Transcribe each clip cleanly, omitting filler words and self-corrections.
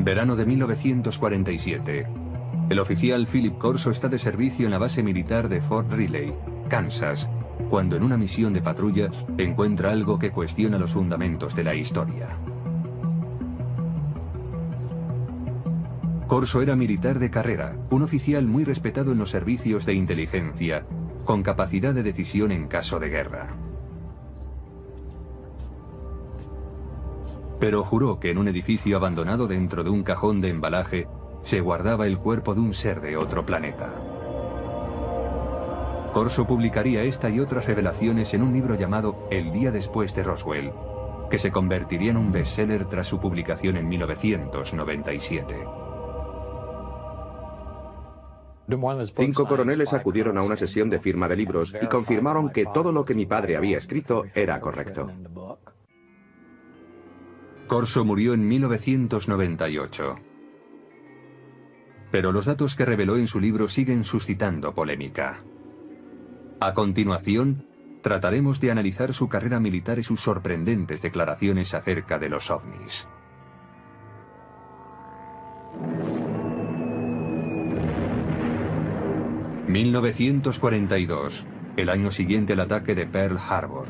Verano de 1947. El oficial Philip Corso está de servicio en la base militar de Fort Riley, Kansas, cuando en una misión de patrulla encuentra algo que cuestiona los fundamentos de la historia. Corso era militar de carrera, un oficial muy respetado en los servicios de inteligencia, con capacidad de decisión en caso de guerra. Pero juró que en un edificio abandonado dentro de un cajón de embalaje se guardaba el cuerpo de un ser de otro planeta. Corso publicaría esta y otras revelaciones en un libro llamado El día después de Roswell, que se convertiría en un bestseller tras su publicación en 1997. 5 coroneles acudieron a una sesión de firma de libros y confirmaron que todo lo que mi padre había escrito era correcto. Corso murió en 1998. Pero los datos que reveló en su libro siguen suscitando polémica. A continuación, trataremos de analizar su carrera militar y sus sorprendentes declaraciones acerca de los ovnis. ...1942... el año siguiente al ataque de Pearl Harbor.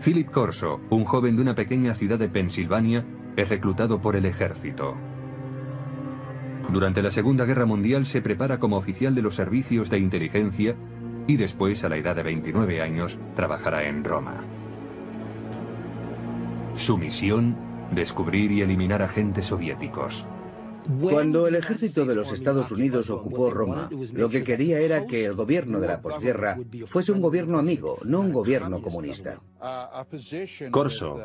Philip Corso, un joven de una pequeña ciudad de Pensilvania, es reclutado por el ejército. Durante la Segunda Guerra Mundial se prepara como oficial de los servicios de inteligencia y después, a la edad de 29 años, trabajará en Roma. Su misión: descubrir y eliminar agentes soviéticos. Cuando el ejército de los Estados Unidos ocupó Roma, lo que quería era que el gobierno de la posguerra fuese un gobierno amigo, no un gobierno comunista. Corso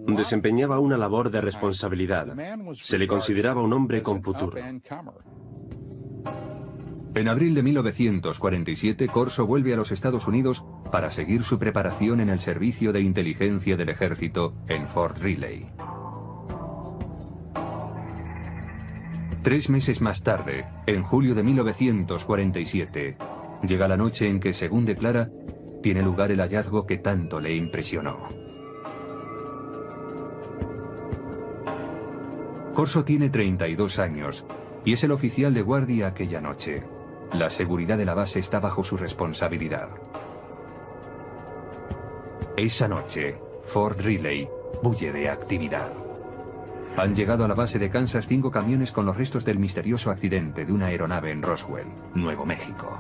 desempeñaba una labor de responsabilidad. Se le consideraba un hombre con futuro. En abril de 1947, Corso vuelve a los Estados Unidos para seguir su preparación en el servicio de inteligencia del ejército en Fort Riley. 3 meses más tarde, en julio de 1947, llega la noche en que, según declara, tiene lugar el hallazgo que tanto le impresionó. Corso tiene 32 años y es el oficial de guardia aquella noche. La seguridad de la base está bajo su responsabilidad. Esa noche, Fort Riley bulle de actividad. Han llegado a la base de Kansas 5 camiones con los restos del misterioso accidente de una aeronave en Roswell, Nuevo México.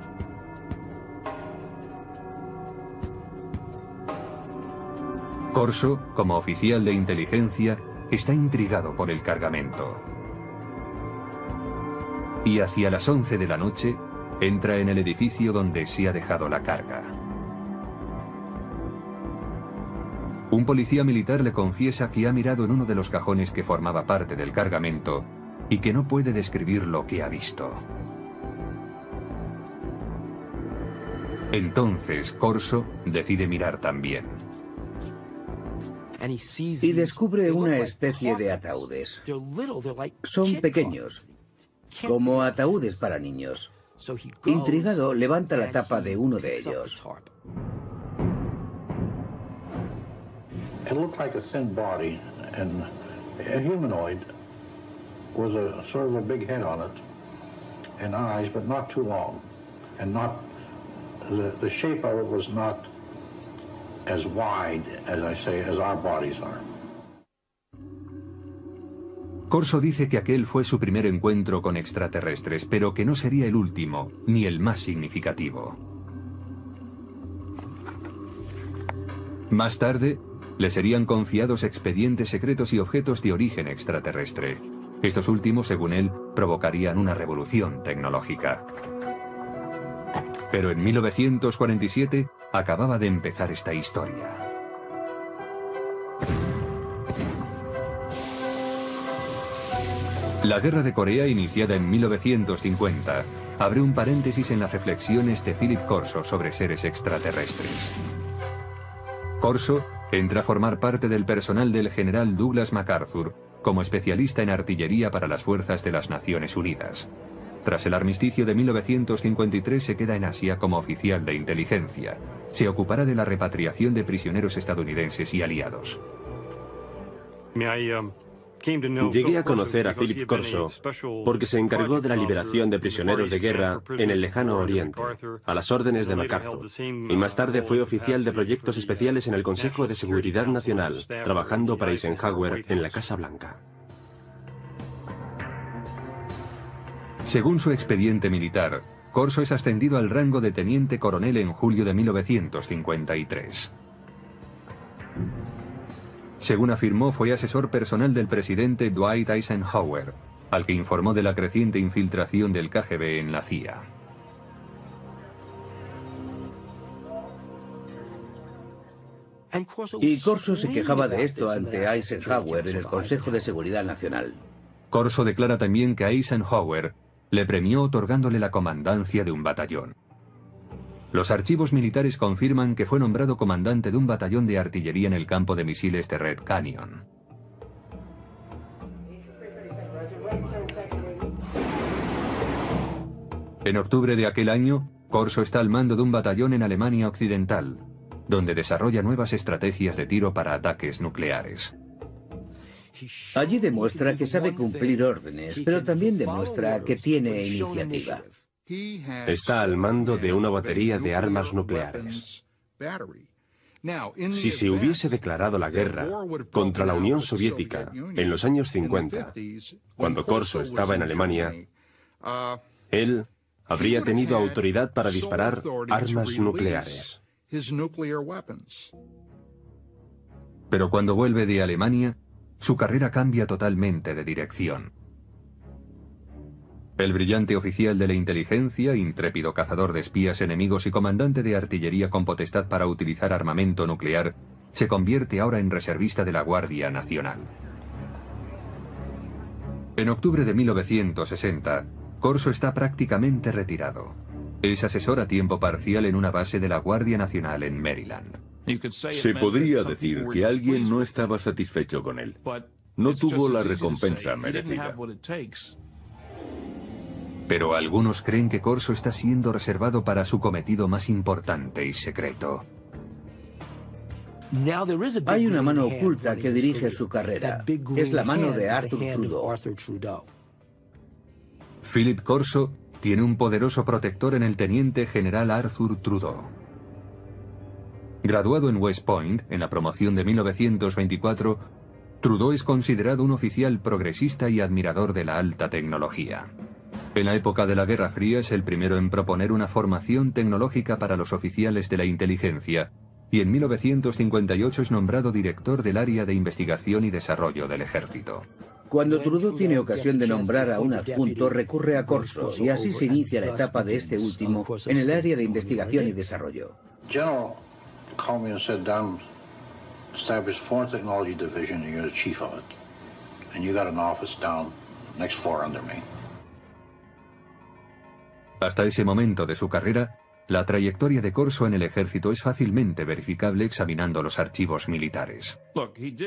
Corso, como oficial de inteligencia, está intrigado por el cargamento. Y hacia las 11 de la noche, entra en el edificio donde se ha dejado la carga. Un policía militar le confiesa que ha mirado en uno de los cajones que formaba parte del cargamento y que no puede describir lo que ha visto. Entonces Corso decide mirar también. Y descubre una especie de ataúdes. Son pequeños, como ataúdes para niños. Intrigado, levanta la tapa de uno de ellos. It looked like a thin body, and a humanoid was a sort of a big head on it, and eyes, but not too long, and not the shape of it was not as wide as I say as our bodies are. Corso dice que aquel fue su primer encuentro con extraterrestres, pero que no sería el último, ni el más significativo. Más tarde, le serían confiados expedientes secretos y objetos de origen extraterrestre. Estos últimos, según él, provocarían una revolución tecnológica. Pero en 1947 acababa de empezar esta historia. La Guerra de Corea, iniciada en 1950, abre un paréntesis en las reflexiones de Philip Corso sobre seres extraterrestres. Corso entra a formar parte del personal del general Douglas MacArthur como especialista en artillería para las fuerzas de las Naciones Unidas. Tras el armisticio de 1953 se queda en Asia como oficial de inteligencia. Se ocupará de la repatriación de prisioneros estadounidenses y aliados. Llegué a conocer a Philip Corso porque se encargó de la liberación de prisioneros de guerra en el lejano Oriente, a las órdenes de MacArthur, y más tarde fue oficial de proyectos especiales en el Consejo de Seguridad Nacional, trabajando para Eisenhower en la Casa Blanca. Según su expediente militar, Corso es ascendido al rango de teniente coronel en julio de 1953. Según afirmó, fue asesor personal del presidente Dwight Eisenhower, al que informó de la creciente infiltración del KGB en la CIA. Y Corso se quejaba de esto ante Eisenhower en el Consejo de Seguridad Nacional. Corso declara también que Eisenhower le premió otorgándole la comandancia de un batallón. Los archivos militares confirman que fue nombrado comandante de un batallón de artillería en el campo de misiles de Red Canyon. En octubre de aquel año, Corso está al mando de un batallón en Alemania Occidental, donde desarrolla nuevas estrategias de tiro para ataques nucleares. Allí demuestra que sabe cumplir órdenes, pero también demuestra que tiene iniciativa. Está al mando de una batería de armas nucleares. Si se hubiese declarado la guerra contra la Unión Soviética en los años 50, cuando Corso estaba en Alemania, él habría tenido autoridad para disparar armas nucleares. Pero cuando vuelve de Alemania, su carrera cambia totalmente de dirección. El brillante oficial de la inteligencia, intrépido cazador de espías enemigos y comandante de artillería con potestad para utilizar armamento nuclear, se convierte ahora en reservista de la Guardia Nacional. En octubre de 1960, Corso está prácticamente retirado. Es asesor a tiempo parcial en una base de la Guardia Nacional en Maryland. Se podría decir que alguien no estaba satisfecho con él. No tuvo la recompensa merecida. Pero algunos creen que Corso está siendo reservado para su cometido más importante y secreto. Hay una mano oculta que dirige su carrera. Es la mano de Arthur Trudeau. Philip Corso tiene un poderoso protector en el teniente general Arthur Trudeau. Graduado en West Point, en la promoción de 1924, Trudeau es considerado un oficial progresista y admirador de la alta tecnología. En la época de la Guerra Fría es el primero en proponer una formación tecnológica para los oficiales de la inteligencia, y en 1958 es nombrado director del área de investigación y desarrollo del ejército. Cuando Trudeau tiene ocasión de nombrar a un adjunto, recurre a Corso, y así se inicia la etapa de este último en el área de investigación y desarrollo. General called me and said, "Don, establish Foreign Technology Division and you're the chief of it. And you got an office down next floor under me." Hasta ese momento de su carrera, la trayectoria de Corso en el ejército es fácilmente verificable examinando los archivos militares.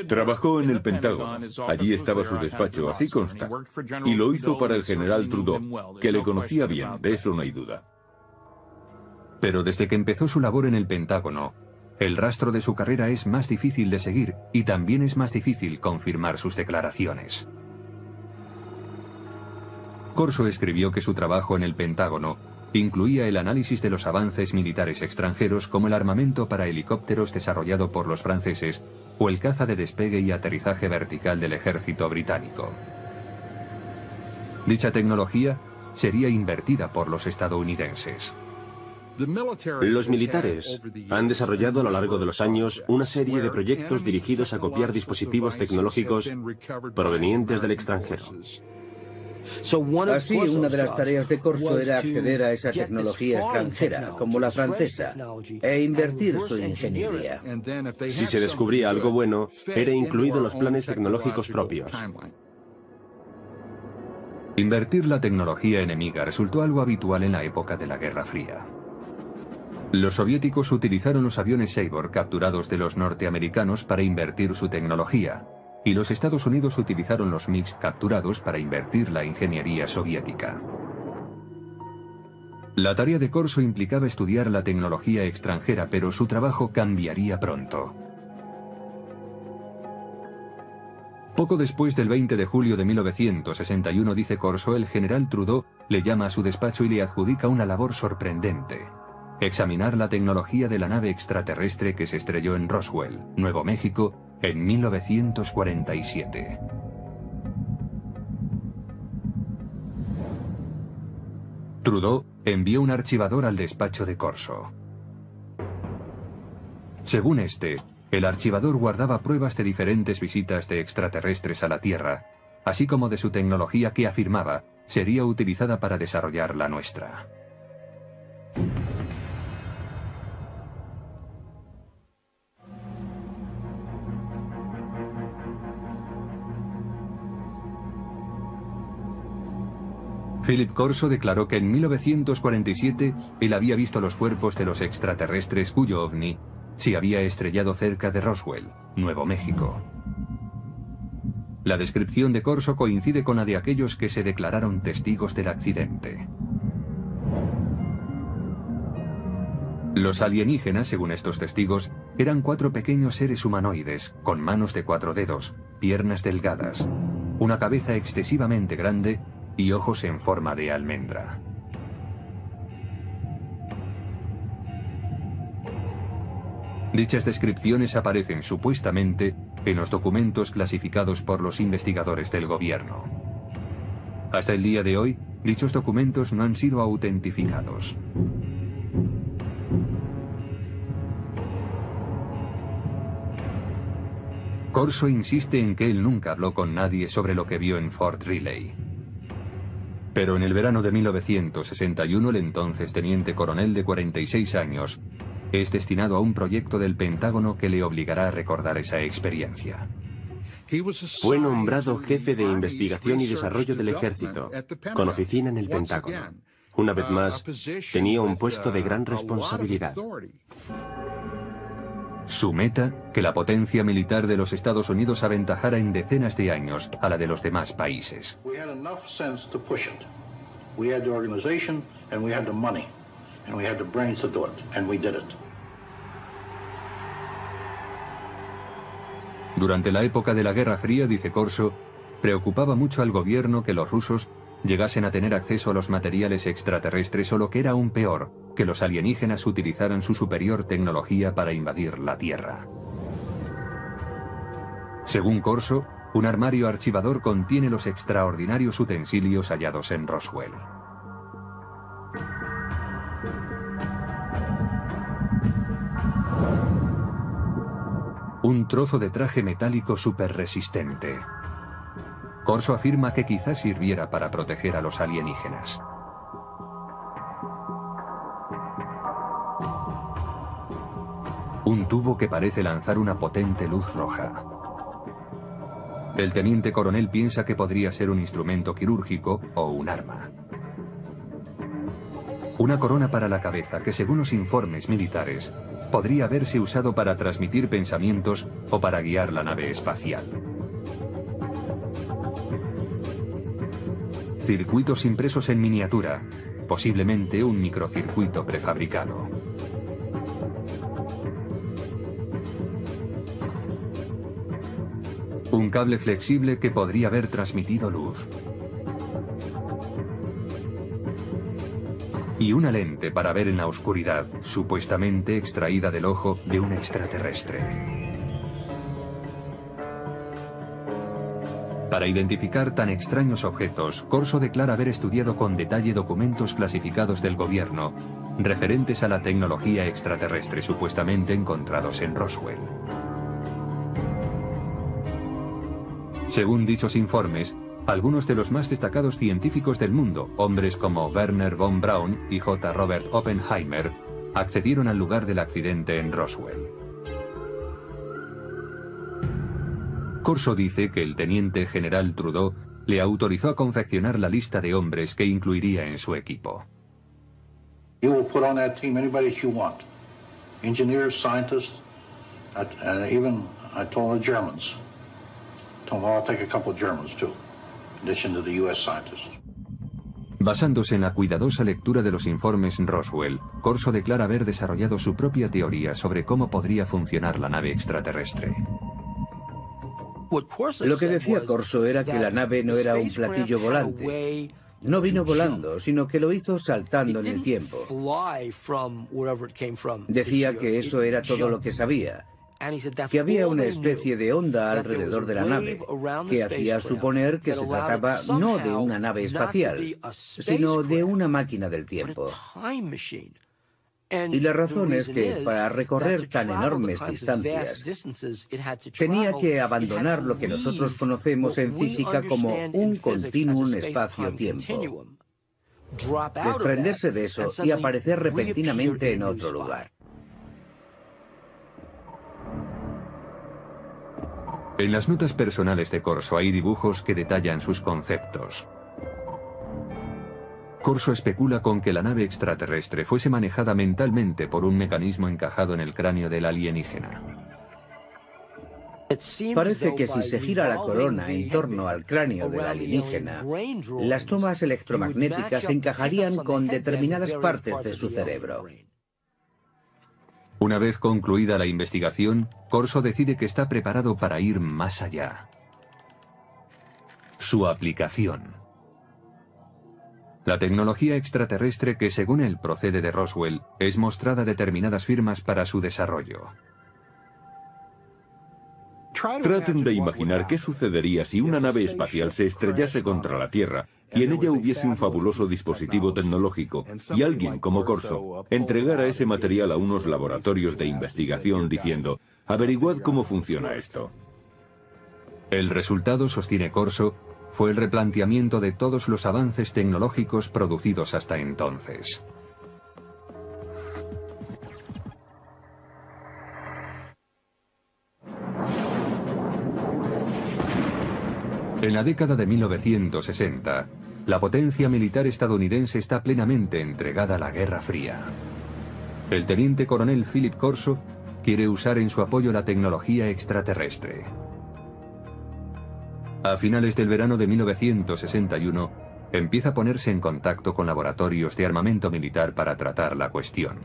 Trabajó en el Pentágono. Allí estaba su despacho, así consta. Y lo hizo para el general Trudeau, que le conocía bien, de eso no hay duda. Pero desde que empezó su labor en el Pentágono, el rastro de su carrera es más difícil de seguir y también es más difícil confirmar sus declaraciones. Corso escribió que su trabajo en el Pentágono incluía el análisis de los avances militares extranjeros como el armamento para helicópteros desarrollado por los franceses o el caza de despegue y aterrizaje vertical del ejército británico. Dicha tecnología sería invertida por los estadounidenses. Los militares han desarrollado a lo largo de los años una serie de proyectos dirigidos a copiar dispositivos tecnológicos provenientes del extranjero. Así, una de las tareas de Corso era acceder a esa tecnología extranjera, como la francesa, e invertir su ingeniería. Si se descubría algo bueno, era incluido en los planes tecnológicos propios. Invertir la tecnología enemiga resultó algo habitual en la época de la Guerra Fría. Los soviéticos utilizaron los aviones Sabor capturados de los norteamericanos para invertir su tecnología, y los Estados Unidos utilizaron los MiG capturados para invertir la ingeniería soviética. La tarea de Corso implicaba estudiar la tecnología extranjera, pero su trabajo cambiaría pronto. Poco después del 20 de julio de 1961, dice Corso, el general Trudeau le llama a su despacho y le adjudica una labor sorprendente: examinar la tecnología de la nave extraterrestre que se estrelló en Roswell, Nuevo México, en 1947. Trudeau envió un archivador al despacho de Corso. Según este, el archivador guardaba pruebas de diferentes visitas de extraterrestres a la Tierra, así como de su tecnología que afirmaba sería utilizada para desarrollar la nuestra. Philip Corso declaró que en 1947 él había visto los cuerpos de los extraterrestres cuyo ovni se había estrellado cerca de Roswell, Nuevo México. La descripción de Corso coincide con la de aquellos que se declararon testigos del accidente. Los alienígenas, según estos testigos, eran 4 pequeños seres humanoides, con manos de 4 dedos, piernas delgadas, una cabeza excesivamente grande y ojos en forma de almendra. Dichas descripciones aparecen supuestamente en los documentos clasificados por los investigadores del gobierno. Hasta el día de hoy, dichos documentos no han sido autentificados. Corso insiste en que él nunca habló con nadie sobre lo que vio en Fort Riley. Pero en el verano de 1961, el entonces teniente coronel de 46 años es destinado a un proyecto del Pentágono que le obligará a recordar esa experiencia. Fue nombrado jefe de investigación y desarrollo del ejército, con oficina en el Pentágono. Una vez más, tenía un puesto de gran responsabilidad. Su meta, que la potencia militar de los Estados Unidos aventajara en decenas de años a la de los demás países. Durante la época de la Guerra Fría, dice Corso, preocupaba mucho al gobierno que los rusos llegasen a tener acceso a los materiales extraterrestres o, lo que era aún peor, que los alienígenas utilizaran su superior tecnología para invadir la Tierra. Según Corso, un armario archivador contiene los extraordinarios utensilios hallados en Roswell. Un trozo de traje metálico superresistente. Corso afirma que quizás sirviera para proteger a los alienígenas. Un tubo que parece lanzar una potente luz roja. El teniente coronel piensa que podría ser un instrumento quirúrgico o un arma. Una corona para la cabeza que, según los informes militares, podría haberse usado para transmitir pensamientos o para guiar la nave espacial. Circuitos impresos en miniatura, posiblemente un microcircuito prefabricado. Un cable flexible que podría haber transmitido luz. Y una lente para ver en la oscuridad, supuestamente extraída del ojo de un extraterrestre. Para identificar tan extraños objetos, Corso declara haber estudiado con detalle documentos clasificados del gobierno referentes a la tecnología extraterrestre supuestamente encontrados en Roswell. Según dichos informes, algunos de los más destacados científicos del mundo, hombres como Werner von Braun y J. Robert Oppenheimer, accedieron al lugar del accidente en Roswell. Corso dice que el teniente general Trudeau le autorizó a confeccionar la lista de hombres que incluiría en su equipo. You will put on that team anybody that you want. Engineers, scientists, and even I told the Germans. Told them I'll take a couple of Germans too, in addition to the US scientists. Basándose en la cuidadosa lectura de los informes Roswell, Corso declara haber desarrollado su propia teoría sobre cómo podría funcionar la nave extraterrestre. Lo que decía Corso era que la nave no era un platillo volante. No vino volando, sino que lo hizo saltando en el tiempo. Decía que eso era todo lo que sabía, que había una especie de onda alrededor de la nave, que hacía suponer que se trataba no de una nave espacial, sino de una máquina del tiempo. Y la razón es que para recorrer tan enormes distancias, tenía que abandonar lo que nosotros conocemos en física como un continuum espacio-tiempo, desprenderse de eso y aparecer repentinamente en otro lugar. En las notas personales de Corso hay dibujos que detallan sus conceptos. Corso especula con que la nave extraterrestre fuese manejada mentalmente por un mecanismo encajado en el cráneo del alienígena. Parece que si se gira la corona en torno al cráneo del alienígena, las tomas electromagnéticas encajarían con determinadas partes de su cerebro. Una vez concluida la investigación, Corso decide que está preparado para ir más allá. Su aplicación. La tecnología extraterrestre que, según él, procede de Roswell, es mostrada a determinadas firmas para su desarrollo. Traten de imaginar qué sucedería si una nave espacial se estrellase contra la Tierra y en ella hubiese un fabuloso dispositivo tecnológico y alguien como Corso entregara ese material a unos laboratorios de investigación diciendo: averiguad cómo funciona esto. El resultado, sostiene Corso, fue el replanteamiento de todos los avances tecnológicos producidos hasta entonces. En la década de 1960, la potencia militar estadounidense está plenamente entregada a la Guerra Fría. El teniente coronel Philip Corso quiere usar en su apoyo la tecnología extraterrestre. A finales del verano de 1961, empieza a ponerse en contacto con laboratorios de armamento militar para tratar la cuestión.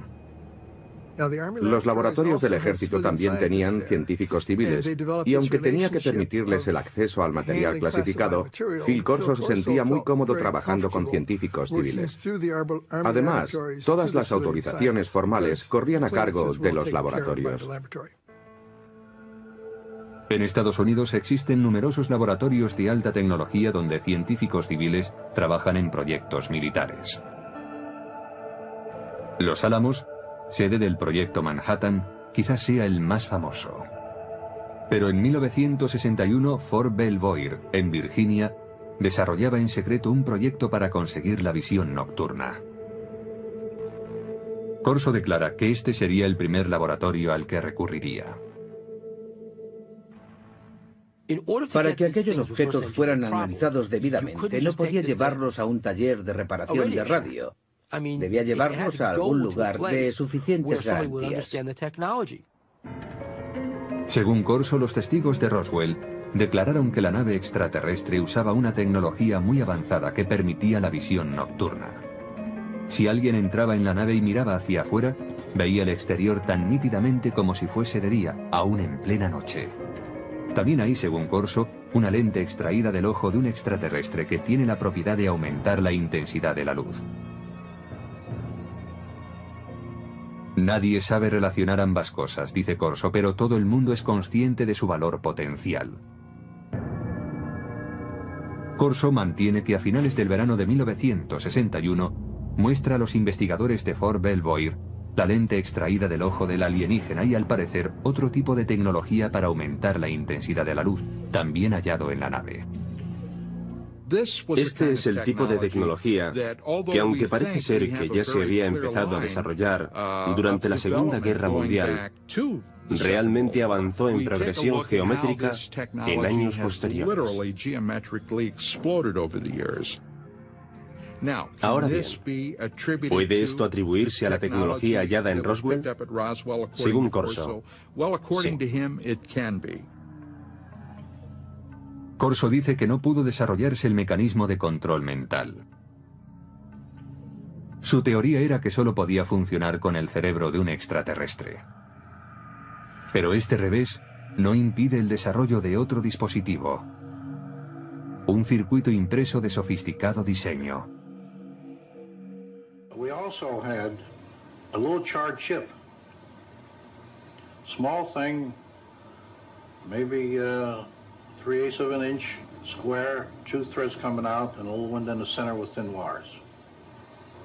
Los laboratorios del ejército también tenían científicos civiles, y aunque tenía que permitirles el acceso al material clasificado, Phil Corso se sentía muy cómodo trabajando con científicos civiles. Además, todas las autorizaciones formales corrían a cargo de los laboratorios. En Estados Unidos existen numerosos laboratorios de alta tecnología donde científicos civiles trabajan en proyectos militares. Los Álamos, sede del proyecto Manhattan, quizás sea el más famoso. Pero en 1961, Fort Belvoir, en Virginia, desarrollaba en secreto un proyecto para conseguir la visión nocturna. Corso declara que este sería el primer laboratorio al que recurriría. Para que aquellos objetos fueran analizados debidamente, no podía llevarlos a un taller de reparación de radio. Debía llevarlos a algún lugar de suficientes garantías. Según Corso, los testigos de Roswell declararon que la nave extraterrestre usaba una tecnología muy avanzada que permitía la visión nocturna. Si alguien entraba en la nave y miraba hacia afuera, veía el exterior tan nítidamente como si fuese de día, aún en plena noche. También hay, según Corso, una lente extraída del ojo de un extraterrestre que tiene la propiedad de aumentar la intensidad de la luz. Nadie sabe relacionar ambas cosas, dice Corso, pero todo el mundo es consciente de su valor potencial. Corso mantiene que a finales del verano de 1961 muestra a los investigadores de Fort Belvoir la lente extraída del ojo del alienígena y, al parecer, otro tipo de tecnología para aumentar la intensidad de la luz, también hallado en la nave. Este es el tipo de tecnología que, aunque parece ser que ya se había empezado a desarrollar durante la Segunda Guerra Mundial, realmente avanzó en progresión geométrica en años posteriores. Ahora bien, ¿puede esto atribuirse a la tecnología hallada en Roswell? Según Corso, sí. Corso dice que no pudo desarrollarse el mecanismo de control mental. Su teoría era que solo podía funcionar con el cerebro de un extraterrestre. Pero este revés no impide el desarrollo de otro dispositivo. Un circuito impreso de sofisticado diseño. We also had a little charred chip. Small thing, maybe 3/8 of an inch square, 2 threads coming out, and a little one in the center with thin wires.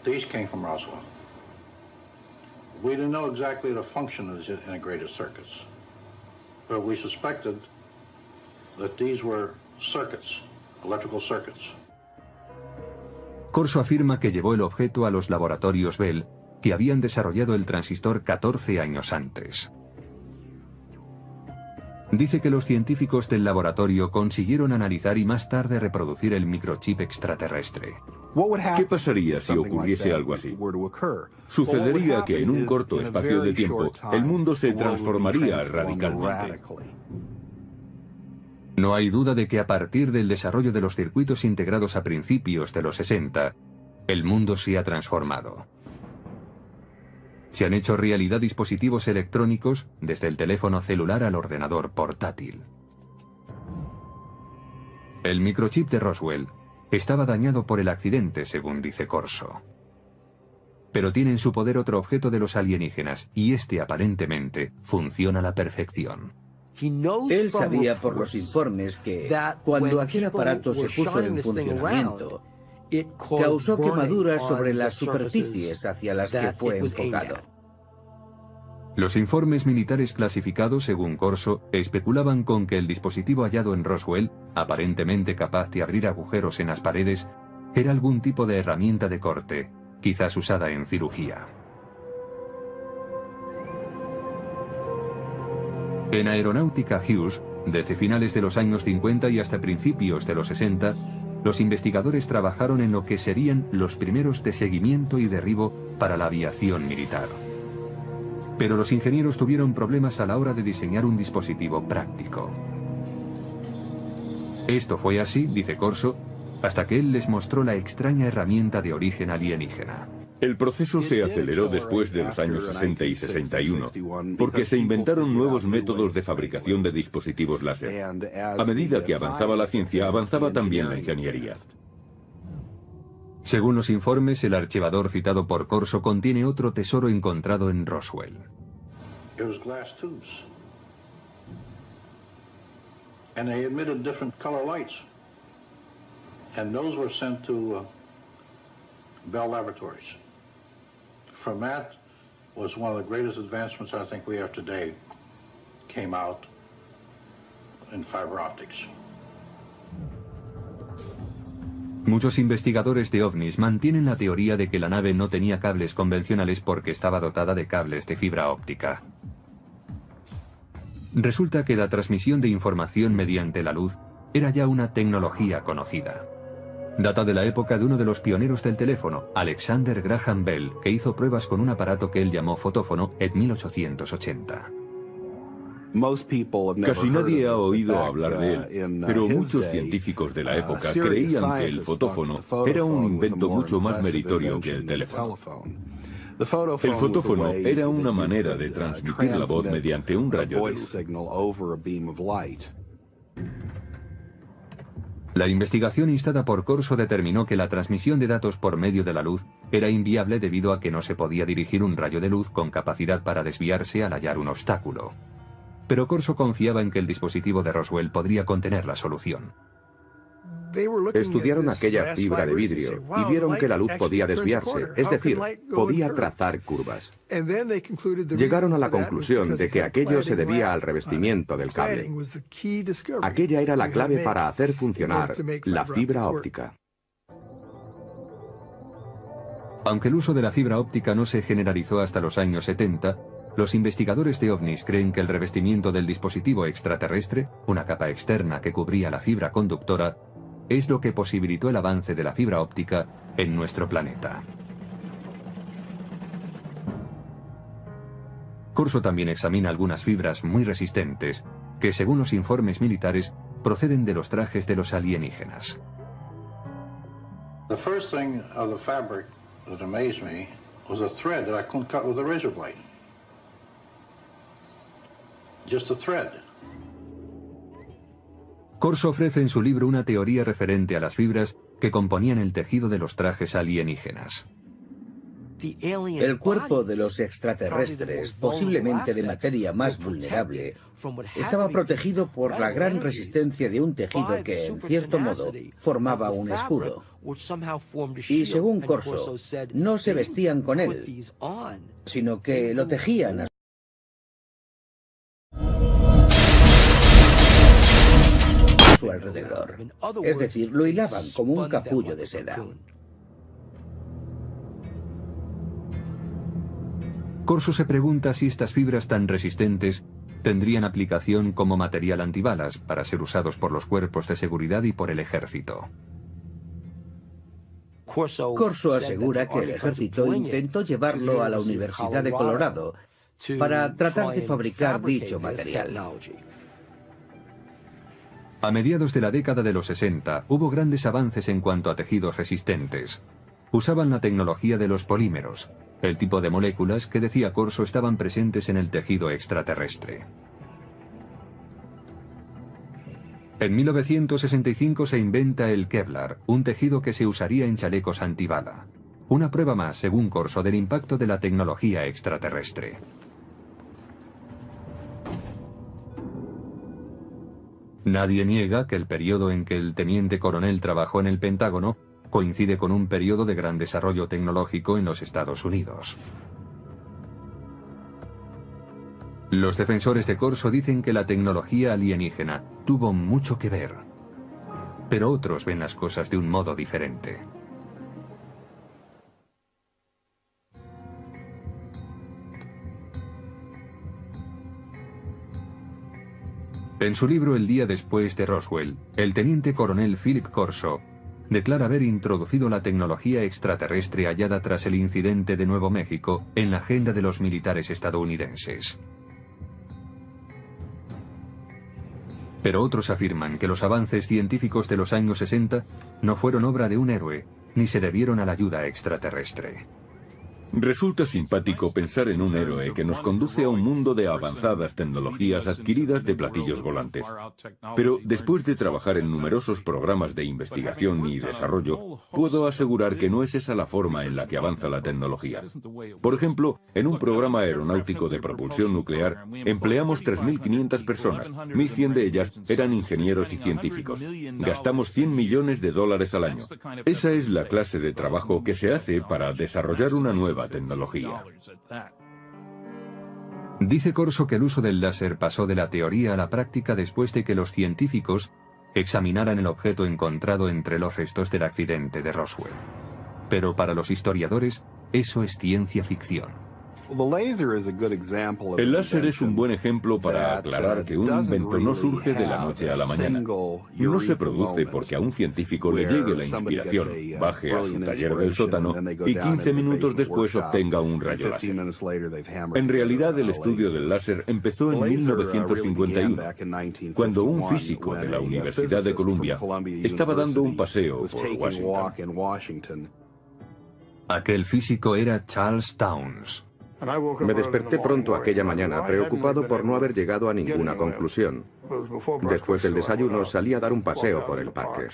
These came from Roswell. We didn't know exactly the function of the integrated circuits, but we suspected that these were circuits, electrical circuits. Corso afirma que llevó el objeto a los laboratorios Bell, que habían desarrollado el transistor 14 años antes. Dice que los científicos del laboratorio consiguieron analizar y más tarde reproducir el microchip extraterrestre. ¿Qué pasaría si ocurriese algo así? Sucedería que en un corto espacio de tiempo el mundo se transformaría radicalmente. No hay duda de que a partir del desarrollo de los circuitos integrados a principios de los 60, el mundo se ha transformado. Se han hecho realidad dispositivos electrónicos desde el teléfono celular al ordenador portátil. El microchip de Roswell estaba dañado por el accidente, según dice Corso. Pero tiene en su poder otro objeto de los alienígenas, y este aparentemente funciona a la perfección. Él sabía por los informes que cuando aquel aparato se puso en funcionamiento, causó quemaduras sobre las superficies hacia las que fue enfocado. Los informes militares clasificados, según Corso, especulaban con que el dispositivo hallado en Roswell, aparentemente capaz de abrir agujeros en las paredes, era algún tipo de herramienta de corte, quizás usada en cirugía. En Aeronáutica Hughes, desde finales de los años 50 y hasta principios de los 60, los investigadores trabajaron en lo que serían los primeros de seguimiento y derribo para la aviación militar. Pero los ingenieros tuvieron problemas a la hora de diseñar un dispositivo práctico. Esto fue así, dice Corso, hasta que él les mostró la extraña herramienta de origen alienígena. El proceso se aceleró después de los años 60 y 61, porque se inventaron nuevos métodos de fabricación de dispositivos láser. A medida que avanzaba la ciencia, avanzaba también la ingeniería. Según los informes, el archivador citado por Corso contiene otro tesoro encontrado en Roswell. It was glass tubes. And they emitted different color lights. And those were sent to Bell Laboratories. From that was one of the greatest advancements I think we have today, came out in fiber optics. Muchos investigadores de ovnis mantienen la teoría de que la nave no tenía cables convencionales porque estaba dotada de cables de fibra óptica. Resulta que la transmisión de información mediante la luz era ya una tecnología conocida. Data de la época de uno de los pioneros del teléfono, Alexander Graham Bell, que hizo pruebas con un aparato que él llamó fotófono en 1880. Casi nadie ha oído hablar de él, pero muchos científicos de la época creían que el fotófono era un invento mucho más meritorio que el teléfono. El fotófono era una manera de transmitir la voz mediante un rayo de luz. La investigación instada por Corso determinó que la transmisión de datos por medio de la luz era inviable debido a que no se podía dirigir un rayo de luz con capacidad para desviarse al hallar un obstáculo. Pero Corso confiaba en que el dispositivo de Roswell podría contener la solución. Estudiaron aquella fibra de vidrio y vieron que la luz podía desviarse, es decir, podía trazar curvas. Llegaron a la conclusión de que aquello se debía al revestimiento del cable. Aquella era la clave para hacer funcionar la fibra óptica. Aunque el uso de la fibra óptica no se generalizó hasta los años 70, los investigadores de ovnis creen que el revestimiento del dispositivo extraterrestre, una capa externa que cubría la fibra conductora, es lo que posibilitó el avance de la fibra óptica en nuestro planeta. Corso también examina algunas fibras muy resistentes que, según los informes militares, proceden de los trajes de los alienígenas. The first thing of the fabric that amazed me was a thread that I couldn't cut with a razor blade. Just a thread. Corso ofrece en su libro una teoría referente a las fibras que componían el tejido de los trajes alienígenas. El cuerpo de los extraterrestres, posiblemente de materia más vulnerable, estaba protegido por la gran resistencia de un tejido que, en cierto modo, formaba un escudo. Y según Corso, no se vestían con él, sino que lo tejían a su alrededor. Es decir, lo hilaban como un capullo de seda. Corso se pregunta si estas fibras tan resistentes tendrían aplicación como material antibalas para ser usados por los cuerpos de seguridad y por el ejército. Corso asegura que el ejército intentó llevarlo a la Universidad de Colorado para tratar de fabricar dicho material. A mediados de la década de los 60 hubo grandes avances en cuanto a tejidos resistentes. Usaban la tecnología de los polímeros, el tipo de moléculas que, decía Corso, estaban presentes en el tejido extraterrestre. En 1965 se inventa el Kevlar, un tejido que se usaría en chalecos antibala. Una prueba más, según Corso, del impacto de la tecnología extraterrestre. Nadie niega que el periodo en que el teniente coronel trabajó en el Pentágono coincide con un periodo de gran desarrollo tecnológico en los Estados Unidos. Los defensores de Corso dicen que la tecnología alienígena tuvo mucho que ver, pero otros ven las cosas de un modo diferente. En su libro El día después de Roswell, el teniente coronel Philip Corso declara haber introducido la tecnología extraterrestre hallada tras el incidente de Nuevo México en la agenda de los militares estadounidenses. Pero otros afirman que los avances científicos de los años 60 no fueron obra de un héroe, ni se debieron a la ayuda extraterrestre. Resulta simpático pensar en un héroe que nos conduce a un mundo de avanzadas tecnologías adquiridas de platillos volantes. Pero después de trabajar en numerosos programas de investigación y desarrollo, puedo asegurar que no es esa la forma en la que avanza la tecnología. Por ejemplo, en un programa aeronáutico de propulsión nuclear, empleamos 3.500 personas, 1.100 de ellas eran ingenieros y científicos. Gastamos $100 millones al año. Esa es la clase de trabajo que se hace para desarrollar una nueva tecnología. Dice Corso que el uso del láser pasó de la teoría a la práctica después de que los científicos examinaran el objeto encontrado entre los restos del accidente de Roswell. Pero para los historiadores, eso es ciencia ficción. El láser es un buen ejemplo para aclarar que un invento no surge de la noche a la mañana. No se produce porque a un científico le llegue la inspiración, baje a su taller del sótano y 15 minutos después obtenga un rayo láser. En realidad, el estudio del láser empezó en 1951, cuando un físico de la Universidad de Columbia estaba dando un paseo por Washington. Aquel físico era Charles Townes. Me desperté pronto aquella mañana, preocupado por no haber llegado a ninguna conclusión. Después del desayuno salí a dar un paseo por el parque.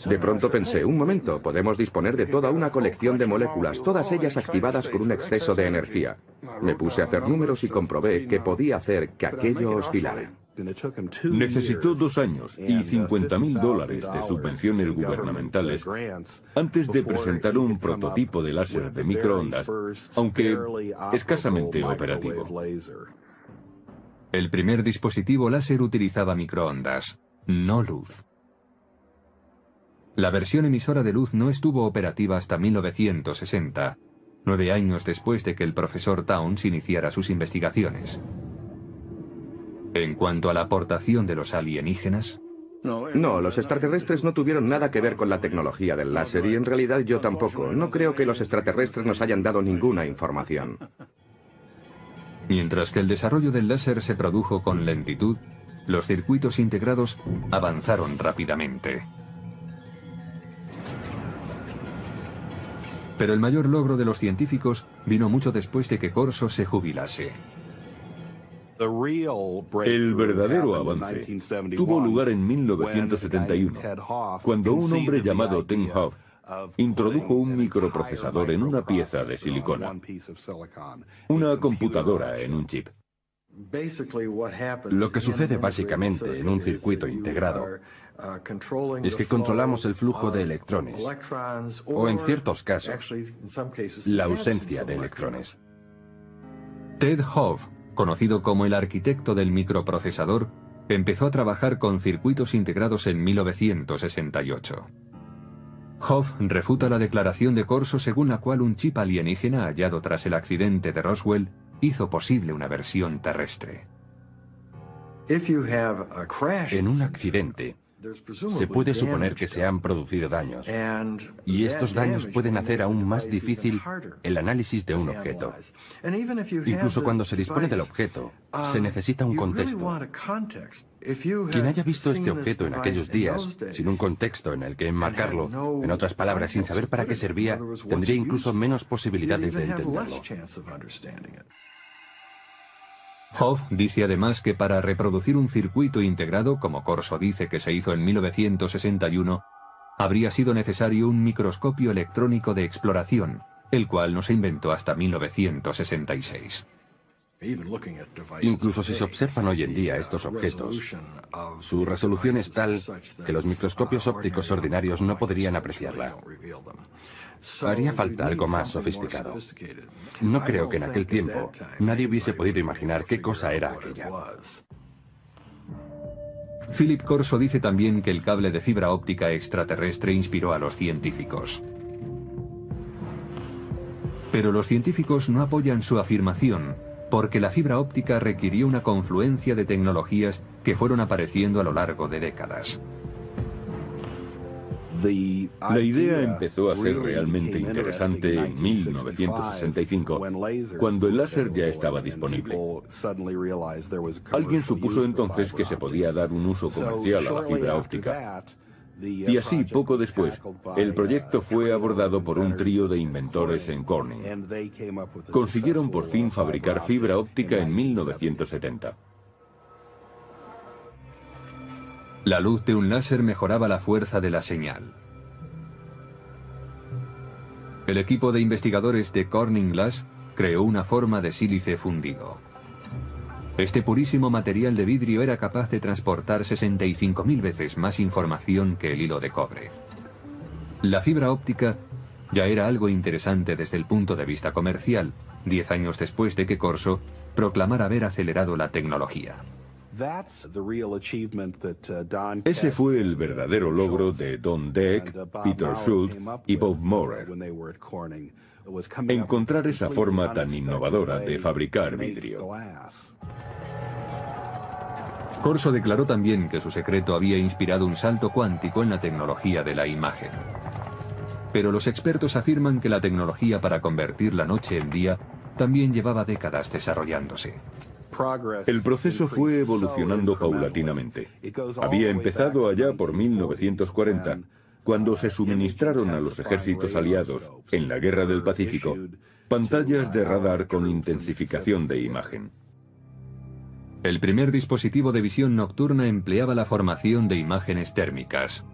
De pronto pensé, un momento, podemos disponer de toda una colección de moléculas, todas ellas activadas con un exceso de energía. Me puse a hacer números y comprobé que podía hacer que aquello oscilara. Necesitó 2 años y $50.000 de subvenciones gubernamentales antes de presentar un prototipo de láser de microondas, aunque escasamente operativo. El primer dispositivo láser utilizaba microondas, no luz. La versión emisora de luz no estuvo operativa hasta 1960, 9 años después de que el profesor Townes iniciara sus investigaciones. En cuanto a la aportación de los alienígenas... No, los extraterrestres no tuvieron nada que ver con la tecnología del láser y en realidad yo tampoco. No creo que los extraterrestres nos hayan dado ninguna información. Mientras que el desarrollo del láser se produjo con lentitud, los circuitos integrados avanzaron rápidamente. Pero el mayor logro de los científicos vino mucho después de que Corso se jubilase. El verdadero avance tuvo lugar en 1971, cuando un hombre llamado Tim Hoff introdujo un microprocesador en una pieza de silicona, una computadora en un chip. Lo que sucede básicamente en un circuito integrado es que controlamos el flujo de electrones, o en ciertos casos, la ausencia de electrones. Ted Hoff, conocido como el arquitecto del microprocesador, empezó a trabajar con circuitos integrados en 1968. Hoff refuta la declaración de Corso según la cual un chip alienígena hallado tras el accidente de Roswell hizo posible una versión terrestre. En un accidente, se puede suponer que se han producido daños, y estos daños pueden hacer aún más difícil el análisis de un objeto. Incluso cuando se dispone del objeto, se necesita un contexto. Quien haya visto este objeto en aquellos días, sin un contexto en el que enmarcarlo, en otras palabras, sin saber para qué servía, tendría incluso menos posibilidades de entenderlo. Hoff dice además que para reproducir un circuito integrado, como Corso dice que se hizo en 1961, habría sido necesario un microscopio electrónico de exploración, el cual no se inventó hasta 1966. Incluso si se observan hoy en día estos objetos, su resolución es tal que los microscopios ópticos ordinarios no podrían apreciarla. Haría falta algo más sofisticado. No creo que en aquel tiempo nadie hubiese podido imaginar qué cosa era aquella. Philip Corso dice también que el cable de fibra óptica extraterrestre inspiró a los científicos. Pero los científicos no apoyan su afirmación, porque la fibra óptica requirió una confluencia de tecnologías que fueron apareciendo a lo largo de décadas. La idea empezó a ser realmente interesante en 1965, cuando el láser ya estaba disponible. Alguien supuso entonces que se podía dar un uso comercial a la fibra óptica. Y así, poco después, el proyecto fue abordado por un trío de inventores en Corning. Consiguieron por fin fabricar fibra óptica en 1970. La luz de un láser mejoraba la fuerza de la señal. El equipo de investigadores de Corning Glass creó una forma de sílice fundido. Este purísimo material de vidrio era capaz de transportar 65.000 veces más información que el hilo de cobre. La fibra óptica ya era algo interesante desde el punto de vista comercial, 10 años después de que Corso proclamara haber acelerado la tecnología. Ese fue el verdadero logro de Don Deck, Peter Schultz y Bob Maurer. Encontrar esa forma tan innovadora de fabricar vidrio. Corso declaró también que su secreto había inspirado un salto cuántico en la tecnología de la imagen. Pero los expertos afirman que la tecnología para convertir la noche en día también llevaba décadas desarrollándose. El proceso fue evolucionando paulatinamente. Había empezado allá por 1940, cuando se suministraron a los ejércitos aliados, en la Guerra del Pacífico, pantallas de radar con intensificación de imagen. El primer dispositivo de visión nocturna empleaba la formación de imágenes térmicas.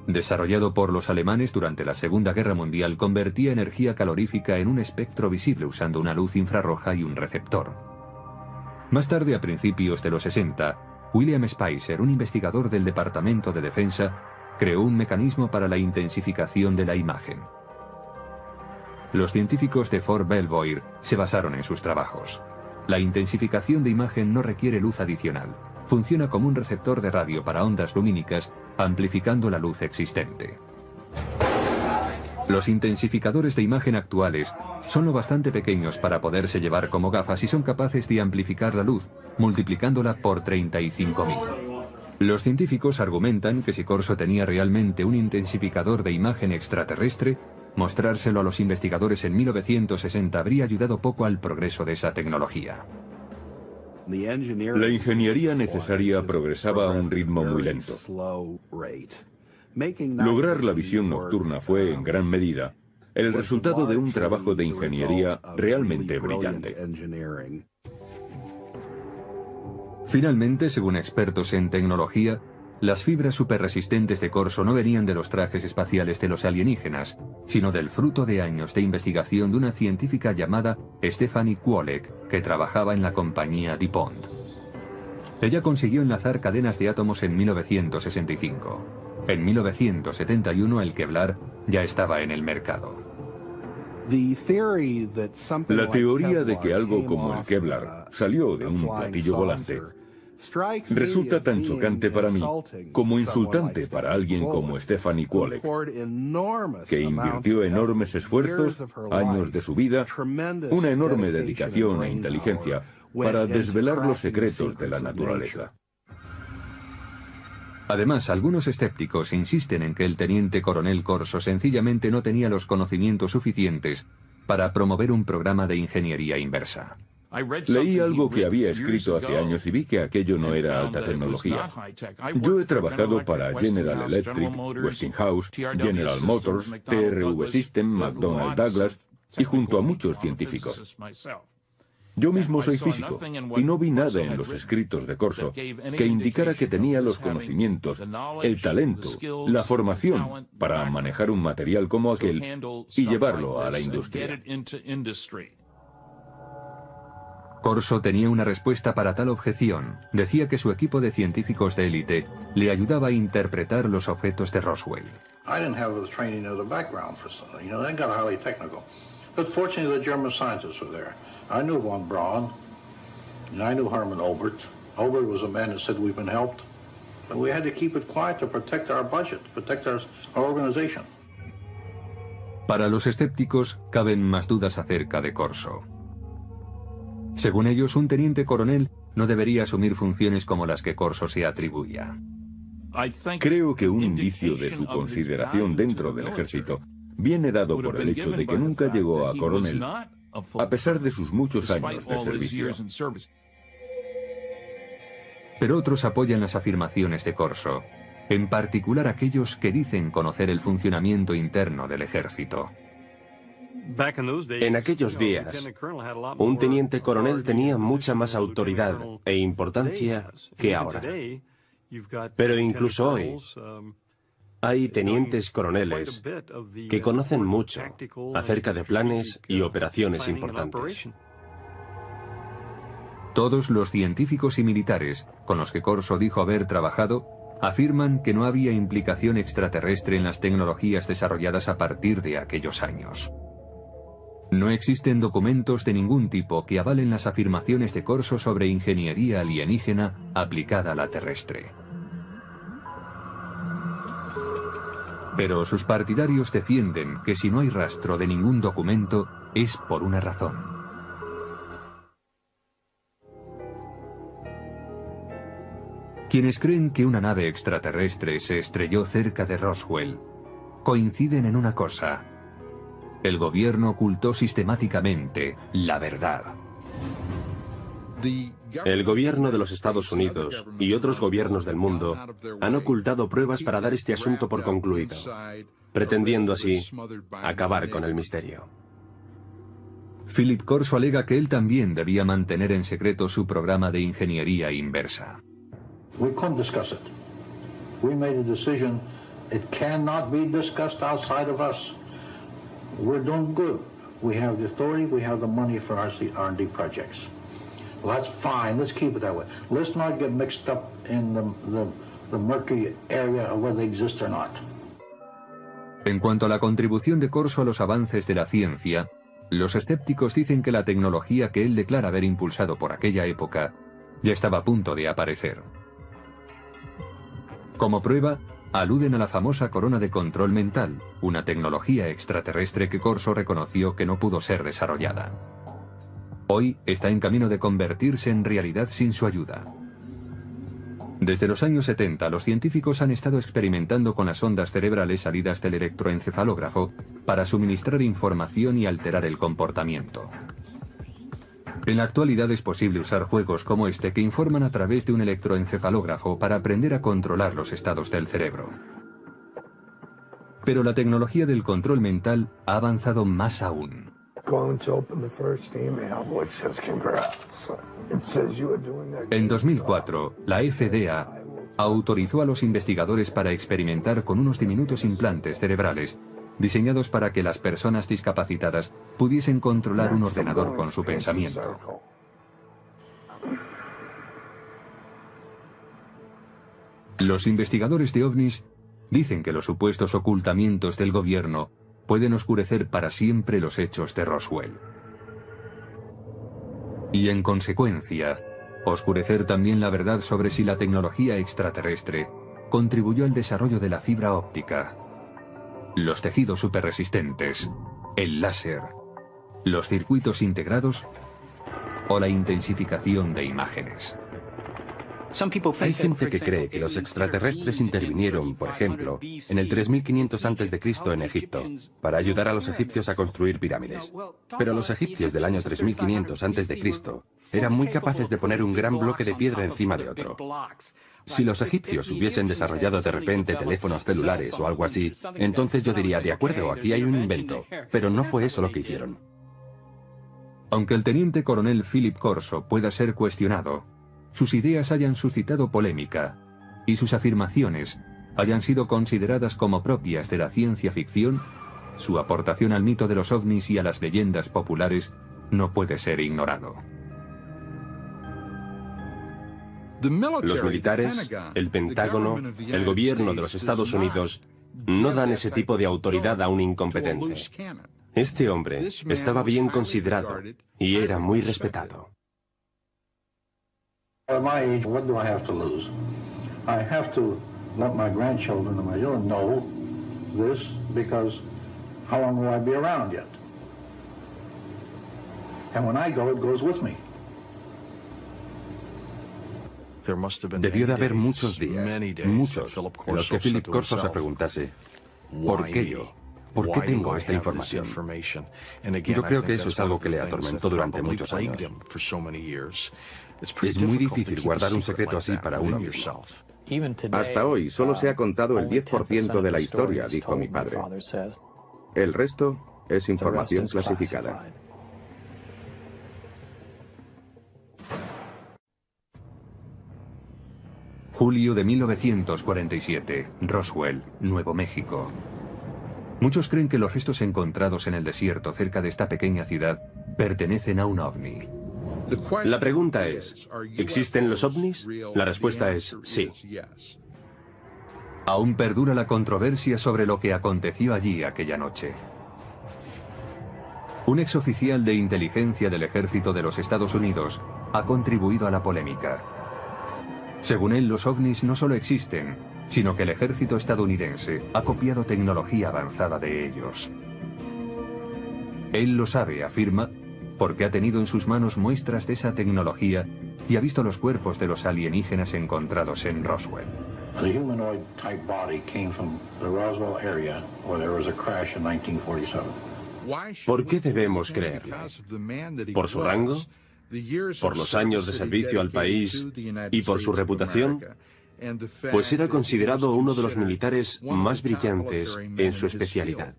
Desarrollado por los alemanes durante la Segunda Guerra Mundial, convertía energía calorífica en un espectro visible usando una luz infrarroja y un receptor. Más tarde, a principios de los 60, William Spicer, un investigador del Departamento de Defensa, creó un mecanismo para la intensificación de la imagen. Los científicos de Fort Belvoir se basaron en sus trabajos. La intensificación de imagen no requiere luz adicional. Funciona como un receptor de radio para ondas lumínicas, amplificando la luz existente. Los intensificadores de imagen actuales son lo bastante pequeños para poderse llevar como gafas y son capaces de amplificar la luz, multiplicándola por 35.000. Los científicos argumentan que si Corso tenía realmente un intensificador de imagen extraterrestre, mostrárselo a los investigadores en 1960 habría ayudado poco al progreso de esa tecnología. La ingeniería necesaria progresaba a un ritmo muy lento. Lograr la visión nocturna fue, en gran medida, el resultado de un trabajo de ingeniería realmente brillante. Finalmente, según expertos en tecnología, las fibras superresistentes de Corso no venían de los trajes espaciales de los alienígenas, sino del fruto de años de investigación de una científica llamada Stephanie Kwolek, que trabajaba en la compañía DuPont. Ella consiguió enlazar cadenas de átomos en 1965. En 1971 el Kevlar ya estaba en el mercado. La teoría de que algo como el Kevlar salió de un platillo volante resulta tan chocante para mí como insultante para alguien como Stephanie Kwolek, que invirtió enormes esfuerzos, años de su vida, una enorme dedicación e inteligencia para desvelar los secretos de la naturaleza. Además, algunos escépticos insisten en que el teniente coronel Corso sencillamente no tenía los conocimientos suficientes para promover un programa de ingeniería inversa. Leí algo que había escrito hace años y vi que aquello no era alta tecnología. Yo he trabajado para General Electric, Westinghouse, General Motors, TRV System, McDonnell Douglas y junto a muchos científicos. Yo mismo soy físico y no vi nada en los escritos de Corso que indicara que tenía los conocimientos, el talento, la formación para manejar un material como aquel y llevarlo a la industria. Corso tenía una respuesta para tal objeción. Decía que su equipo de científicos de élite le ayudaba a interpretar los objetos de Roswell. I didn't have the training or the background for something. You know, they got highly technical. But fortunately, the German scientists were there. I knew von Braun, and I knew Hermann Oberth. Oberth was a man that said we've been helped. But we had to keep it quiet to protect our budget, protect our organization. Para los escépticos, caben más dudas acerca de Corso. Según ellos, un teniente coronel no debería asumir funciones como las que Corso se atribuía. Creo que un indicio de su consideración dentro del ejército viene dado por el hecho de que nunca llegó a coronel, a pesar de sus muchos años de servicio. Pero otros apoyan las afirmaciones de Corso, en particular aquellos que dicen conocer el funcionamiento interno del ejército. En aquellos días, un teniente coronel tenía mucha más autoridad e importancia que ahora. Pero incluso hoy, hay tenientes coroneles que conocen mucho acerca de planes y operaciones importantes. Todos los científicos y militares con los que Corso dijo haber trabajado afirman que no había implicación extraterrestre en las tecnologías desarrolladas a partir de aquellos años. No existen documentos de ningún tipo que avalen las afirmaciones de Corso sobre ingeniería alienígena aplicada a la terrestre. Pero sus partidarios defienden que si no hay rastro de ningún documento, es por una razón. Quienes creen que una nave extraterrestre se estrelló cerca de Roswell, coinciden en una cosa: el gobierno ocultó sistemáticamente la verdad. El gobierno de los Estados Unidos y otros gobiernos del mundo han ocultado pruebas para dar este asunto por concluido, pretendiendo así acabar con el misterio. Philip Corso alega que él también debía mantener en secreto su programa de ingeniería inversa. We couldn't discuss it. We made a decision. It cannot be discussed outside of us. We're doing good. We have the authority, we have the money for our R&D projects. Well, that's fine. Let's keep it that way. Let's not get mixed up in the murky area of whether they exist or not. En cuanto a la contribución de Corso a los avances de la ciencia, los escépticos dicen que la tecnología que él declara haber impulsado por aquella época ya estaba a punto de aparecer. Como prueba, aluden a la famosa corona de control mental, una tecnología extraterrestre que Corso reconoció que no pudo ser desarrollada. Hoy está en camino de convertirse en realidad sin su ayuda. Desde los años 70, los científicos han estado experimentando con las ondas cerebrales salidas del electroencefalógrafo para suministrar información y alterar el comportamiento. En la actualidad es posible usar juegos como este que informan a través de un electroencefalógrafo para aprender a controlar los estados del cerebro. Pero la tecnología del control mental ha avanzado más aún. En 2004, la FDA autorizó a los investigadores para experimentar con unos diminutos implantes cerebrales diseñados para que las personas discapacitadas pudiesen controlar un ordenador con su pensamiento. Los investigadores de ovnis dicen que los supuestos ocultamientos del gobierno pueden oscurecer para siempre los hechos de Roswell. Y en consecuencia, oscurecer también la verdad sobre si la tecnología extraterrestre contribuyó al desarrollo de la fibra óptica, los tejidos superresistentes, el láser, los circuitos integrados o la intensificación de imágenes. Hay gente que cree que los extraterrestres intervinieron, por ejemplo, en el 3500 a.C. en Egipto, para ayudar a los egipcios a construir pirámides. Pero los egipcios del año 3500 a.C. eran muy capaces de poner un gran bloque de piedra encima de otro. Si los egipcios hubiesen desarrollado de repente teléfonos celulares o algo así, entonces yo diría, de acuerdo, aquí hay un invento. Pero no fue eso lo que hicieron. Aunque el teniente coronel Philip Corso pueda ser cuestionado, sus ideas hayan suscitado polémica y sus afirmaciones hayan sido consideradas como propias de la ciencia ficción, su aportación al mito de los ovnis y a las leyendas populares no puede ser ignorado. Los militares, el Pentágono, el gobierno de los Estados Unidos no dan ese tipo de autoridad a un incompetente. Este hombre estaba bien considerado y era muy respetado. At my age, what do I have to lose? I have to let my grandchildren and my children know this, because how long will I be around yet? And when I go, it goes with me. Debió de haber muchos días, muchos, en los que Philip Corso se preguntase, ¿por qué yo? ¿Por qué tengo esta información? Yo creo que eso es algo que le atormentó durante muchos años. Es muy difícil guardar un secreto así para uno mismo. Hasta hoy solo se ha contado el 10% de la historia, dijo mi padre. El resto es información clasificada. Julio de 1947, Roswell, Nuevo México. Muchos creen que los restos encontrados en el desierto cerca de esta pequeña ciudad pertenecen a un ovni. La pregunta es, ¿existen los ovnis? La respuesta es sí. Aún perdura la controversia sobre lo que aconteció allí aquella noche. Un exoficial de inteligencia del ejército de los Estados Unidos ha contribuido a la polémica. Según él, los ovnis no solo existen, sino que el ejército estadounidense ha copiado tecnología avanzada de ellos. Él lo sabe, afirma, porque ha tenido en sus manos muestras de esa tecnología y ha visto los cuerpos de los alienígenas encontrados en Roswell. The humanoid type body came from the Roswell area where there was a crash in 1947. ¿Por qué debemos creerle? ¿Por su rango? ¿Por los años de servicio al país y por su reputación? Pues era considerado uno de los militares más brillantes en su especialidad.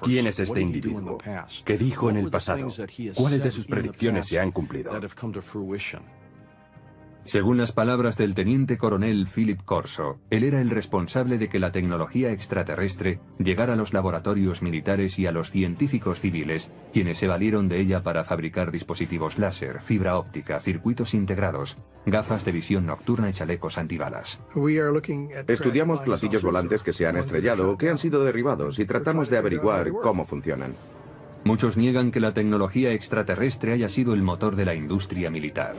¿Quién es este individuo? ¿Qué dijo en el pasado? ¿Cuáles de sus predicciones se han cumplido? Según las palabras del teniente coronel Philip Corso, él era el responsable de que la tecnología extraterrestre llegara a los laboratorios militares y a los científicos civiles, quienes se valieron de ella para fabricar dispositivos láser, fibra óptica, circuitos integrados, gafas de visión nocturna y chalecos antibalas. Estudiamos platillos volantes que se han estrellado o que han sido derribados y tratamos de averiguar cómo funcionan. Muchos niegan que la tecnología extraterrestre haya sido el motor de la industria militar.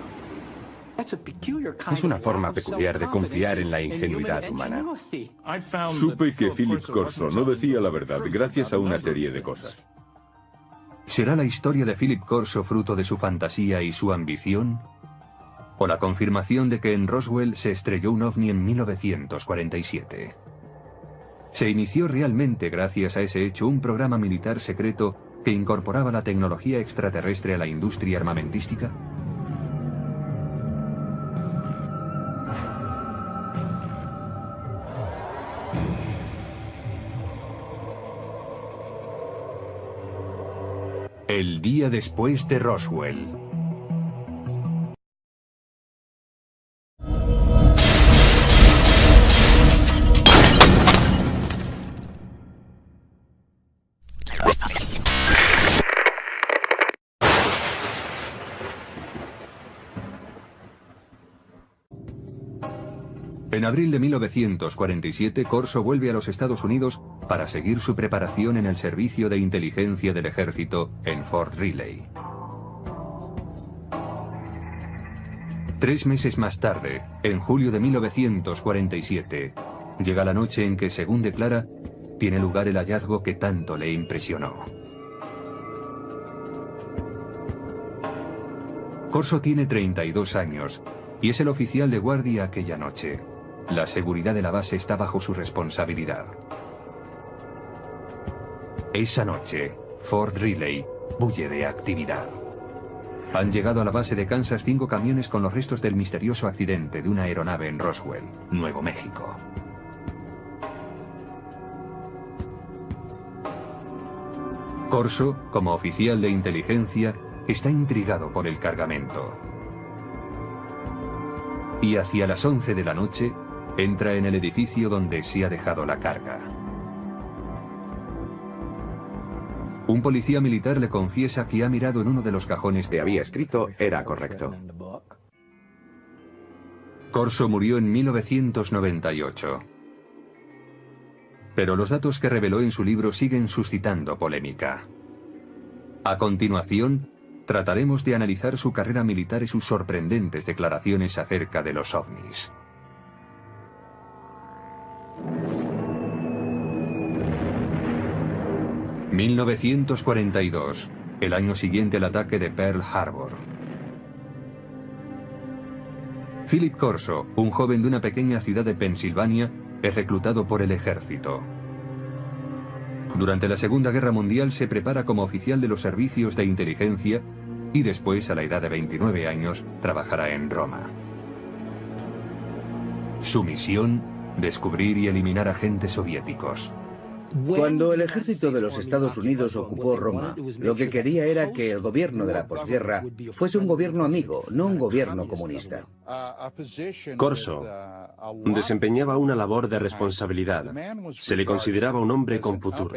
Es una forma peculiar de confiar en la ingenuidad humana. Supe que Philip Corso no decía la verdad gracias a una serie de cosas. ¿Será la historia de Philip Corso fruto de su fantasía y su ambición? ¿O la confirmación de que en Roswell se estrelló un ovni en 1947? ¿Se inició realmente gracias a ese hecho un programa militar secreto que incorporaba la tecnología extraterrestre a la industria armamentística? El día después de Roswell. En abril de 1947, Corso vuelve a los Estados Unidos para seguir su preparación en el servicio de inteligencia del ejército en Fort Riley. 3 meses más tarde, en julio de 1947, llega la noche en que, según declara, tiene lugar el hallazgo que tanto le impresionó. Corso tiene 32 años y es el oficial de guardia aquella noche. La seguridad de la base está bajo su responsabilidad. Esa noche, Fort Riley bulle de actividad. Han llegado a la base de Kansas 5 camiones con los restos del misterioso accidente de una aeronave en Roswell, Nuevo México. Corso, como oficial de inteligencia, está intrigado por el cargamento. Y hacia las 11 de la noche, entra en el edificio donde se ha dejado la carga. Un policía militar le confiesa que ha mirado en uno de los cajones que había escrito era correcto. Corso murió en 1998. Pero los datos que reveló en su libro siguen suscitando polémica. A continuación, trataremos de analizar su carrera militar y sus sorprendentes declaraciones acerca de los ovnis. ...1942... el año siguiente al ataque de Pearl Harbor. Philip Corso, un joven de una pequeña ciudad de Pensilvania, es reclutado por el ejército. Durante la Segunda Guerra Mundial se prepara como oficial de los servicios de inteligencia y después, a la edad de 29 años, trabajará en Roma. Su misión: descubrir y eliminar agentes soviéticos. Cuando el ejército de los Estados Unidos ocupó Roma, lo que quería era que el gobierno de la posguerra fuese un gobierno amigo, no un gobierno comunista. Corso desempeñaba una labor de responsabilidad. Se le consideraba un hombre con futuro.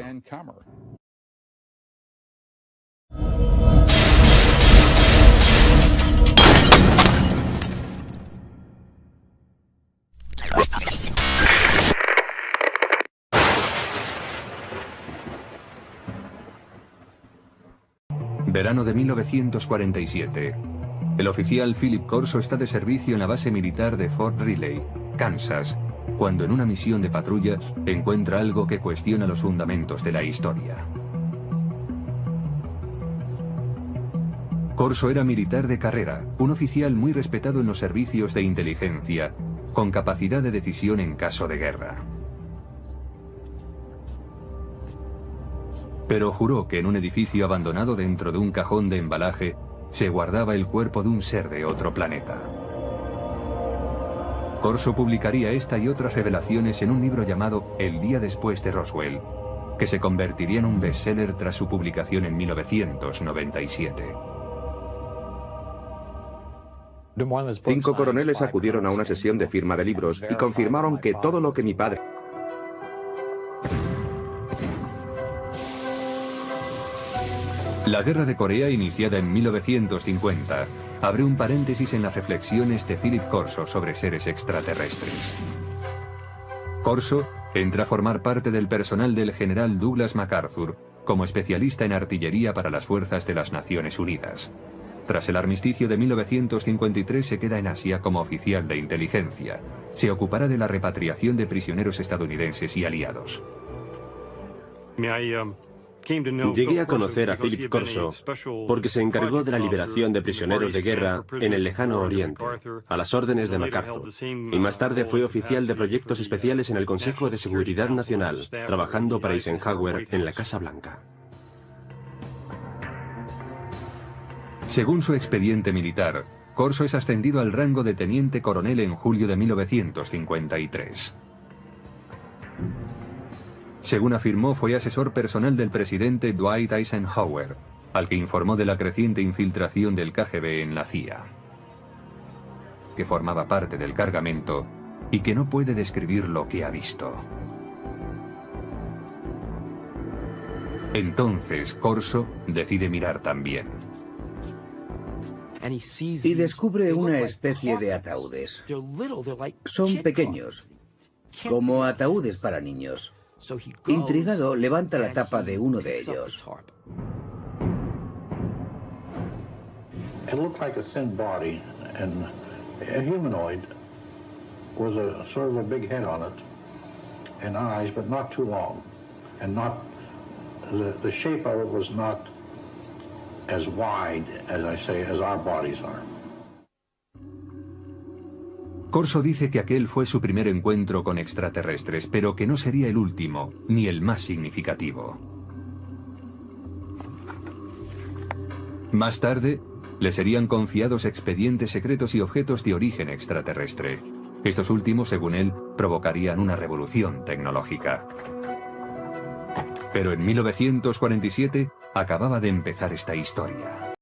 Verano de 1947. El oficial Philip Corso está de servicio en la base militar de Fort Riley, Kansas, cuando en una misión de patrulla encuentra algo que cuestiona los fundamentos de la historia. Corso era militar de carrera, un oficial muy respetado en los servicios de inteligencia, con capacidad de decisión en caso de guerra. Pero juró que en un edificio abandonado dentro de un cajón de embalaje se guardaba el cuerpo de un ser de otro planeta. Corso publicaría esta y otras revelaciones en un libro llamado El día después de Roswell, que se convertiría en un bestseller tras su publicación en 1997. 5 coroneles acudieron a una sesión de firma de libros y confirmaron que todo lo que mi padre... La Guerra de Corea, iniciada en 1950, abre un paréntesis en las reflexiones de Philip Corso sobre seres extraterrestres. Corso entra a formar parte del personal del general Douglas MacArthur como especialista en artillería para las fuerzas de las Naciones Unidas. Tras el armisticio de 1953 se queda en Asia como oficial de inteligencia. Se ocupará de la repatriación de prisioneros estadounidenses y aliados. Llegué a conocer a Philip Corso porque se encargó de la liberación de prisioneros de guerra en el lejano Oriente, a las órdenes de MacArthur, y más tarde fue oficial de proyectos especiales en el Consejo de Seguridad Nacional, trabajando para Eisenhower en la Casa Blanca. Según su expediente militar, Corso es ascendido al rango de teniente coronel en julio de 1953. Según afirmó, fue asesor personal del presidente Dwight Eisenhower, al que informó de la creciente infiltración del KGB en la CIA, que formaba parte del cargamento y que no puede describir lo que ha visto. Entonces Corso decide mirar también. Y descubre una especie de ataúdes. Son pequeños, como ataúdes para niños. Intrigado, levanta la tapa de uno de ellos. It looked like a thin body, and a humanoid with a sort of a big head on it, and eyes, but not too long, and not the shape of it was not as wide, as I say, as our bodies are. Corso dice que aquel fue su primer encuentro con extraterrestres, pero que no sería el último, ni el más significativo. Más tarde, le serían confiados expedientes secretos y objetos de origen extraterrestre. Estos últimos, según él, provocarían una revolución tecnológica. Pero en 1947 acababa de empezar esta historia.